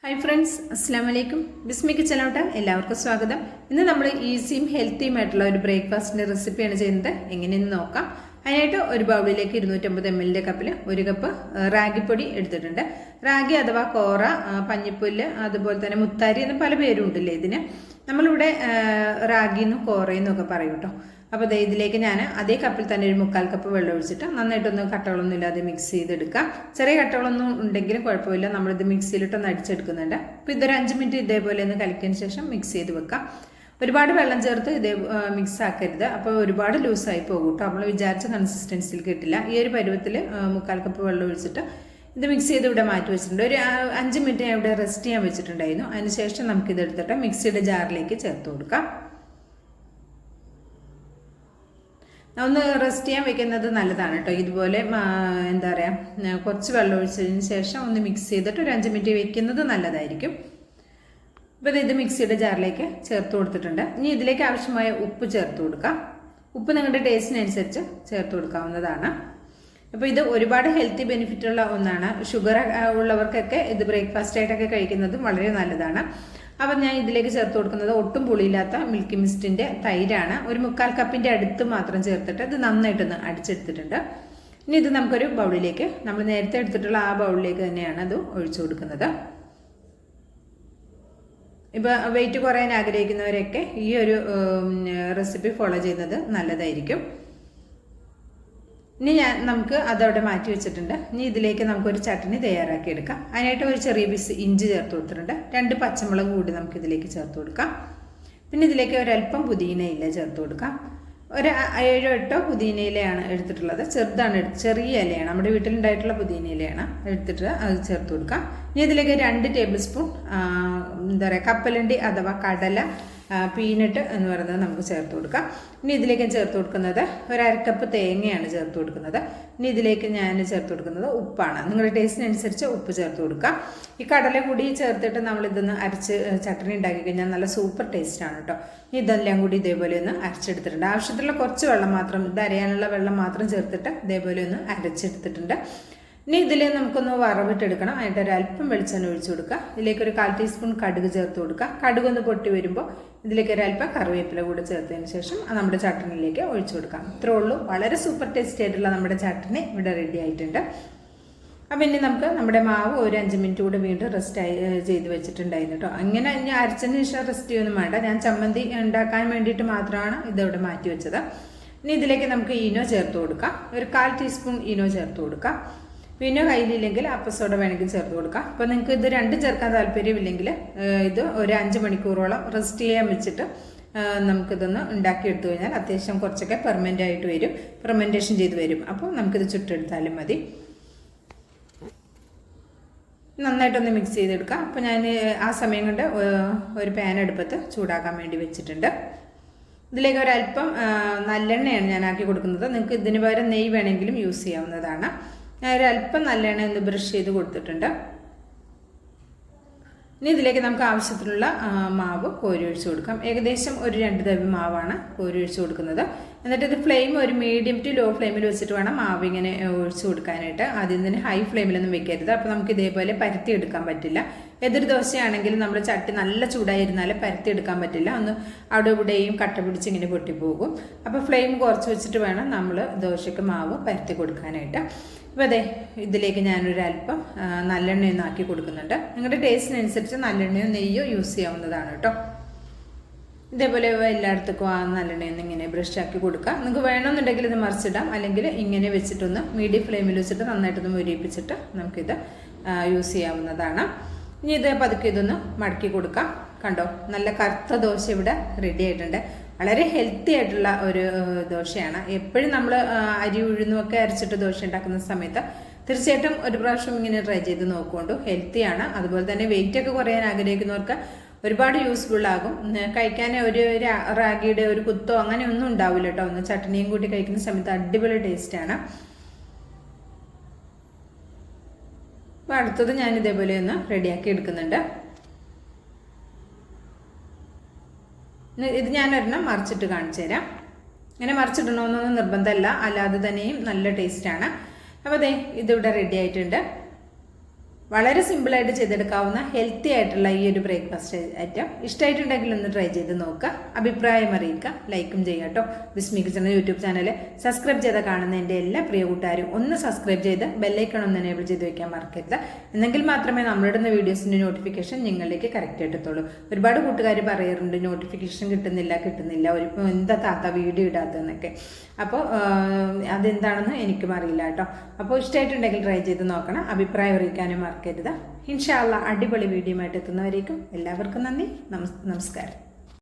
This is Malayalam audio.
ഹായ് ഫ്രണ്ട്സ്, അസ്സാം വലൈക്കും. ബിസ്മി കിച്ചണിലോട്ട് എല്ലാവർക്കും സ്വാഗതം. ഇന്ന് നമ്മൾ ഈസിയും ഹെൽത്തിയും ആയിട്ടുള്ള ഒരു ബ്രേക്ക്ഫാസ്റ്റിൻ്റെ റെസിപ്പിയാണ് ചെയ്യുന്നത്. എങ്ങനെയെന്ന് നോക്കാം. അതിനായിട്ട് ഒരു ബൗളിലേക്ക് 250 ml കപ്പിൽ 1 കപ്പ് റാഗിപ്പൊടി എടുത്തിട്ടുണ്ട്. റാഗി അഥവാ കോറ, പഞ്ഞിപ്പുല്ല്, അതുപോലെ തന്നെ മുത്താരി എന്ന് പല പേരും ഉണ്ടല്ലേ ഇതിന്. നമ്മളിവിടെ റാഗിന്നും കോറയെന്നും ഒക്കെ പറയും കേട്ടോ. അപ്പോൾ ഇതിലേക്ക് ഞാൻ അതേ കപ്പിൽ തന്നെ ഒരു 1/4 കപ്പ് വെള്ളം ഒഴിച്ചിട്ട് നന്നായിട്ടൊന്ന് കട്ടകളൊന്നും ഇല്ലാതെ മിക്സ് ചെയ്തെടുക്കാം. ചെറിയ കട്ടകളൊന്നും ഉണ്ടെങ്കിലും കുഴപ്പമില്ല, നമ്മളിത് മിക്സിയിലിട്ടൊന്ന് അടിച്ചെടുക്കുന്നുണ്ട്. അപ്പോൾ ഇതൊരു 5 മിനിറ്റ് ഇതേപോലെ ഒന്ന് കലക്കിയതിന് ശേഷം മിക്സ് ചെയ്ത് വെക്കാം. ഒരുപാട് വെള്ളം ചേർത്ത് ഇതേ മിക്സ് ആക്കരുത്, അപ്പോൾ ഒരുപാട് ലൂസായി പോകും കേട്ടോ. നമ്മൾ വിചാരിച്ച കൺസിസ്റ്റൻസിയിൽ കിട്ടില്ല. ഈ ഒരു പരുവത്തിൽ 1/4 കപ്പ് വെള്ളം ഒഴിച്ചിട്ട് ഇത് മിക്സ് ചെയ്ത് ഇവിടെ മാറ്റി വെച്ചിട്ടുണ്ട്. ഒരു 5 മിനിറ്റ് ഞാൻ ഇവിടെ റെസ്റ്റ് ചെയ്യാൻ വെച്ചിട്ടുണ്ടായിരുന്നു. അതിനുശേഷം നമുക്കിതെടുത്തിട്ട് മിക്സിയുടെ ജാറിലേക്ക് ചേർത്ത് കൊടുക്കാം. ഒന്ന് റെസ്റ്റ് ചെയ്യാൻ വെക്കുന്നത് നല്ലതാണ് കേട്ടോ. ഇതുപോലെ എന്താ പറയുക, കുറച്ച് വെള്ളം ഒഴിച്ചതിന് ശേഷം ഒന്ന് മിക്സ് ചെയ്തിട്ട് ഒരു 5 മിനിറ്റ് വെക്കുന്നത് നല്ലതായിരിക്കും. അപ്പോൾ ഇത് മിക്സിയുടെ ജാറിലേക്ക് ചേർത്ത് കൊടുത്തിട്ടുണ്ട്. ഇനി ഇതിലേക്ക് ആവശ്യമായ ഉപ്പ് ചേർത്ത് കൊടുക്കാം. ഉപ്പ് നിങ്ങളുടെ ടേസ്റ്റിനനുസരിച്ച് ചേർത്ത് കൊടുക്കാവുന്നതാണ്. അപ്പോൾ ഇത് ഒരുപാട് ഹെൽത്തി ബെനിഫിറ്റ് ഉള്ള ഒന്നാണ്. ഷുഗർ ഉള്ളവർക്കൊക്കെ ഇത് ബ്രേക്ക്ഫാസ്റ്റ് ആയിട്ടൊക്കെ കഴിക്കുന്നതും വളരെ നല്ലതാണ്. അപ്പം ഞാൻ ഇതിലേക്ക് ചേർത്ത് കൊടുക്കുന്നത് ഒട്ടും പുളിയില്ലാത്ത മിൽക്കി മിസ്റ്റിൻ്റെ തൈരാണ്. ഒരു 1/4 കപ്പിൻ്റെ അടുത്ത് മാത്രം ചേർത്തിട്ട് ഇത് നന്നായിട്ടൊന്ന് അടിച്ചെടുത്തിട്ടുണ്ട്. ഇനി ഇത് നമുക്കൊരു ബൗളിലേക്ക്, നമ്മൾ നേരത്തെ എടുത്തിട്ടുള്ള ആ ബൗളിലേക്ക് തന്നെയാണ് അത് ഒഴിച്ചു കൊടുക്കുന്നത്. ഇപ്പോൾ വെയിറ്റ് കുറയാൻ ആഗ്രഹിക്കുന്നവരൊക്കെ ഈ ഒരു റെസിപ്പി ഫോളോ ചെയ്യുന്നത് നല്ലതായിരിക്കും. ഇനി നമുക്ക് അതവിടെ മാറ്റി വെച്ചിട്ടുണ്ട്. ഇനി ഇതിലേക്ക് നമുക്കൊരു ചട്നി തയ്യാറാക്കി എടുക്കാം. അതിനായിട്ട് ഒരു ചെറിയ പീസ് ഇഞ്ചി ചേർത്ത് കൊടുത്തിട്ടുണ്ട്. 2 പച്ചമുളക് കൂടി നമുക്ക് ഇതിലേക്ക് ചേർത്ത് കൊടുക്കാം. പിന്നെ ഇതിലേക്ക് ഒരല്പം പുതിന ഇല ചേർത്ത് കൊടുക്കാം. ഒരു 7-8 പുതിന ഇലയാണ് എടുത്തിട്ടുള്ളത്. ചെറുതാണ്, ചെറിയ ഇലയാണ്, നമ്മുടെ വീട്ടിലുണ്ടായിട്ടുള്ള പുതിന ഇലയാണ് എടുത്തിട്ട് അത് ചേർത്ത് കൊടുക്കാം. ഇനി ഇതിലേക്ക് 2 ടേബിൾ സ്പൂൺ എന്താ പറയുക, കപ്പലണ്ടി അഥവാ കടല, പീനട്ട് എന്ന് പറയുന്നത് നമുക്ക് ചേർത്ത് കൊടുക്കാം. ഇനി ഇതിലേക്ക് ചേർത്ത് കൊടുക്കുന്നത് ഒരു 1/2 കപ്പ് തേങ്ങയാണ് ചേർത്ത് കൊടുക്കുന്നത്. ഇനി ഇതിലേക്ക് ഞാൻ ചേർത്ത് കൊടുക്കുന്നത് ഉപ്പാണ്. നിങ്ങളുടെ ടേസ്റ്റിനനുസരിച്ച് ഉപ്പ് ചേർത്ത് കൊടുക്കാം. ഈ കടല കൂടി ചേർത്തിട്ട് നമ്മളിതൊന്ന് അരച്ച് ചട്നി ഉണ്ടാക്കി കഴിഞ്ഞാൽ നല്ല സൂപ്പർ ടേസ്റ്റാണ് കേട്ടോ. ഇനി ഇതെല്ലാം കൂടി ഇതേപോലെ ഒന്ന് അരച്ചെടുത്തിട്ടുണ്ട്. ആവശ്യത്തിലുള്ള കുറച്ച് വെള്ളം മാത്രം, ഇത് അരയാനുള്ള വെള്ളം മാത്രം ചേർത്തിട്ട് ഇതേപോലെ ഒന്ന് അരച്ചെടുത്തിട്ടുണ്ട്. ഇനി ഇതിൽ നമുക്കൊന്ന് വറവിട്ടെടുക്കണം. അതിൻ്റെ ഒരല്പം വെളിച്ചെണ്ണ ഒഴിച്ചു കൊടുക്കുക. ഇതിലേക്ക് ഒരു 1/4 ടീസ്പൂൺ കടുക് ചേർത്ത് കൊടുക്കുക. കടുക് ഒന്ന് പൊട്ടി വരുമ്പോൾ ഇതിലേക്ക് ഒരല്പം കറിവേപ്പില കൂടെ ചേർത്തതിന് ശേഷം നമ്മുടെ ചട്നിയിലേക്ക് ഒഴിച്ചു കൊടുക്കാം. ഇത്രേ ഉള്ളൂ. വളരെ സൂപ്പർ ടേസ്റ്റി ആയിട്ടുള്ള നമ്മുടെ ചട്നി ഇവിടെ റെഡി ആയിട്ടുണ്ട്. അപ്പം ഇനി നമുക്ക് നമ്മുടെ മാവ് ഒരു 5 മിനിറ്റ് കൂടെ വീണ്ടും റെസ്റ്റ് ചെയ്ത് വെച്ചിട്ടുണ്ടായിരുന്നു കേട്ടോ. അങ്ങനെ ഇനി അരച്ചതിന് ശേഷം റെസ്റ്റ് ചെയ്യൊന്നും വേണ്ട. ഞാൻ ചമ്മന്തി ഉണ്ടാക്കാൻ വേണ്ടിയിട്ട് മാത്രമാണ് ഇതിവിടെ മാറ്റി വെച്ചത്. ഇനി ഇതിലേക്ക് നമുക്ക് ഈനോ ചേർത്ത് കൊടുക്കാം. ഒരു 1/4 ടീസ്പൂൺ ഈനോ ചേർത്ത് കൊടുക്കാം. പിന്നെ കയ്യിലില്ലെങ്കിൽ അപ്പസോഡ വേണമെങ്കിൽ ചേർത്ത് കൊടുക്കാം. അപ്പോൾ നിങ്ങൾക്ക് ഇത് രണ്ടും ചേർക്കാൻ താല്പര്യമില്ലെങ്കിൽ ഇത് ഒരു 5 മണിക്കൂറോളം റെസ്റ്റ് ചെയ്യാൻ വെച്ചിട്ട് നമുക്കിതൊന്ന് ഉണ്ടാക്കിയെടുത്തു കഴിഞ്ഞാൽ അത്യാവശ്യം കുറച്ചൊക്കെ പെർമനൻ്റ് ആയിട്ട് വരും, ഫെർമെൻറ്റേഷൻ ചെയ്ത് വരും. അപ്പോൾ നമുക്കിത് ചുട്ടെടുത്താലും മതി. നന്നായിട്ടൊന്ന് മിക്സ് ചെയ്തെടുക്കാം. അപ്പോൾ ഞാൻ ആ സമയം കൊണ്ട് ഒരു പാൻ അടുപ്പത്ത് ചൂടാക്കാൻ വേണ്ടി വെച്ചിട്ടുണ്ട്. ഇതിലേക്ക് ഒരല്പം നല്ലെണ്ണയാണ് ഞാൻ ആക്കി കൊടുക്കുന്നത്. നിങ്ങൾക്ക് ഇതിന് പകരം നെയ്യ് വേണമെങ്കിലും യൂസ് ചെയ്യാവുന്നതാണ്. ഞാൻ ഒരല്പം നല്ലെണ്ണ ഒന്ന് ബ്രഷ് ചെയ്ത് കൊടുത്തിട്ടുണ്ട്. ഇനി ഇതിലേക്ക് നമുക്ക് ആവശ്യത്തിനുള്ള മാവ് കോരി ഒഴിച്ച് കൊടുക്കാം. ഏകദേശം ഒരു 2 തവി മാവാണ് കോരി ഒഴിച്ച് കൊടുക്കുന്നത്. എന്നിട്ട് ഇത് ഫ്ലെയിം ഒരു മീഡിയം ടു ലോ ഫ്ലെയിമിൽ വെച്ചിട്ട് വേണം മാവ് ഇങ്ങനെ ഒഴിച്ച് കൊടുക്കാനായിട്ട്. ആദ്യം തന്നെ ഹൈ ഫ്ലെയിമിലൊന്നും വെക്കരുത്. അപ്പോൾ നമുക്ക് ഇതേപോലെ പരത്തി എടുക്കാൻ പറ്റില്ല. ഏതൊരു ദോശയാണെങ്കിലും നമ്മൾ ചട്ടി നല്ല ചൂടായിരുന്നാൽ പരത്തി എടുക്കാൻ പറ്റില്ല. ഒന്ന് അവിടെ ഇവിടെയും കട്ട പിടിച്ച് ഇങ്ങനെ പൊട്ടിപ്പോകും. അപ്പോൾ ഫ്ലെയിം കുറച്ച് വെച്ചിട്ട് വേണം നമ്മൾ ദോശയ്ക്ക് മാവ് പരത്തി കൊടുക്കാനായിട്ട്. അപ്പോൾ അതെ, ഇതിലേക്ക് ഞാനൊരല്പം നല്ലെണ്ണയൊന്നും ആക്കി കൊടുക്കുന്നുണ്ട്. നിങ്ങളുടെ ടേസ്റ്റിനനുസരിച്ച് നല്ലെണ്ണയോ നെയ്യോ യൂസ് ചെയ്യാവുന്നതാണ് കേട്ടോ. ഇതേപോലെ എല്ലായിടത്തേക്കും ആ നല്ലെണ്ണയൊന്നും ഇങ്ങനെ ബ്രഷ് ആക്കി കൊടുക്കുക. നിങ്ങൾക്ക് വേണമെന്നുണ്ടെങ്കിൽ ഇത് മറിച്ചിടാം, അല്ലെങ്കിൽ ഇങ്ങനെ വെച്ചിട്ടൊന്ന് മീഡിയം ഫ്ലെയിമിൽ വെച്ചിട്ട് നന്നായിട്ടൊന്ന് മുരിപ്പിച്ചിട്ട് നമുക്കിത് യൂസ് ചെയ്യാവുന്നതാണ്. ഇനി ഇത് പതുക്കെ ഇതൊന്ന് മടക്കി കൊടുക്കാം. കണ്ടോ, നല്ല കറുത്ത ദോശ ഇവിടെ റെഡി ആയിട്ടുണ്ട്. വളരെ ഹെൽത്തി ആയിട്ടുള്ള ഒരു ദോശയാണ്. എപ്പോഴും നമ്മൾ അരി ഉഴുന്നുമൊക്കെ അരച്ചിട്ട് ദോശ ഉണ്ടാക്കുന്ന സമയത്ത് തീർച്ചയായിട്ടും ഒരു പ്രാവശ്യം ഇങ്ങനെ ട്രൈ ചെയ്ത് നോക്കുകൊണ്ടു. ഹെൽത്തിയാണ്. അതുപോലെ തന്നെ വെയിറ്റൊക്കെ കുറയാൻ ആഗ്രഹിക്കുന്നവർക്ക് ഒരുപാട് യൂസ്ഫുൾ ആകും. കഴിക്കാൻ ഒരു റാഗിയുടെ ഒരു കുത്തോ അങ്ങനെ ഒന്നും ഉണ്ടാവില്ല കേട്ടോ. ഒന്ന് ചട്നിയും കൂട്ടി കഴിക്കുന്ന സമയത്ത് അടിപൊളി ടേസ്റ്റാണ്. അപ്പോൾ അടുത്തത് ഞാൻ ഇതേപോലെ ഒന്ന് റെഡിയാക്കി എടുക്കുന്നുണ്ട്. ഇത് ഞാനൊരെണ്ണം മറിച്ചിട്ട് കാണിച്ചു തരാം. ഇങ്ങനെ മറിച്ചിടണമെന്നൊന്നും നിർബന്ധമല്ല, അല്ലാതെ തന്നെയും നല്ല ടേസ്റ്റാണ്. അപ്പോൾ അതെ, ഇതിവിടെ റെഡി ആയിട്ടുണ്ട്. വളരെ സിമ്പിളായിട്ട് ചെയ്തെടുക്കാവുന്ന ഹെൽത്തി ആയിട്ടുള്ള ഈ ഒരു ബ്രേക്ക്ഫാസ്റ്റ് ഐറ്റം ഇഷ്ടമായിട്ടുണ്ടെങ്കിൽ ഒന്ന് ട്രൈ ചെയ്ത് നോക്കുക, അഭിപ്രായം അറിയിക്കുക, ലൈക്കും ചെയ്യുക കേട്ടോ. ബിസ്മി കിച്ചൺ യൂട്യൂബ് ചാനൽ സബ്സ്ക്രൈബ് ചെയ്ത് കാണുന്ന എൻ്റെ എല്ലാ പ്രിയ കൂട്ടുകാരും ഒന്ന് സബ്സ്ക്രൈബ് ചെയ്ത് ബെല്ലൈക്കൺ ഒന്ന് എനേബിൾ ചെയ്ത് വെക്കാൻ മറക്കരുത്. എന്നെങ്കിൽ മാത്രമേ നമ്മളിടുന്ന വീഡിയോസിൻ്റെ നോട്ടിഫിക്കേഷൻ നിങ്ങളിലേക്ക് കറക്റ്റ് എത്തത്തുള്ളൂ. ഒരുപാട് കൂട്ടുകാർ പറയാറുണ്ട് നോട്ടിഫിക്കേഷൻ കിട്ടുന്നില്ല ഒരു എന്താ താത്ത വീഡിയോ ഇടാത്തതെന്നൊക്കെ. അപ്പോൾ അതെന്താണെന്ന് എനിക്കും അറിയില്ല കേട്ടോ. അപ്പോൾ ഇഷ്ടമായിട്ടുണ്ടെങ്കിൽ ട്രൈ ചെയ്ത് നോക്കണം, അഭിപ്രായം അറിയിക്കാനും മറക്കരുത്. ഇൻഷാ അല്ലാഹ് അടിപൊളി വീഡിയോ ആയിട്ട് എത്തുന്നവരേക്കും എല്ലാവർക്കും നന്ദി, നമസ്കാരം.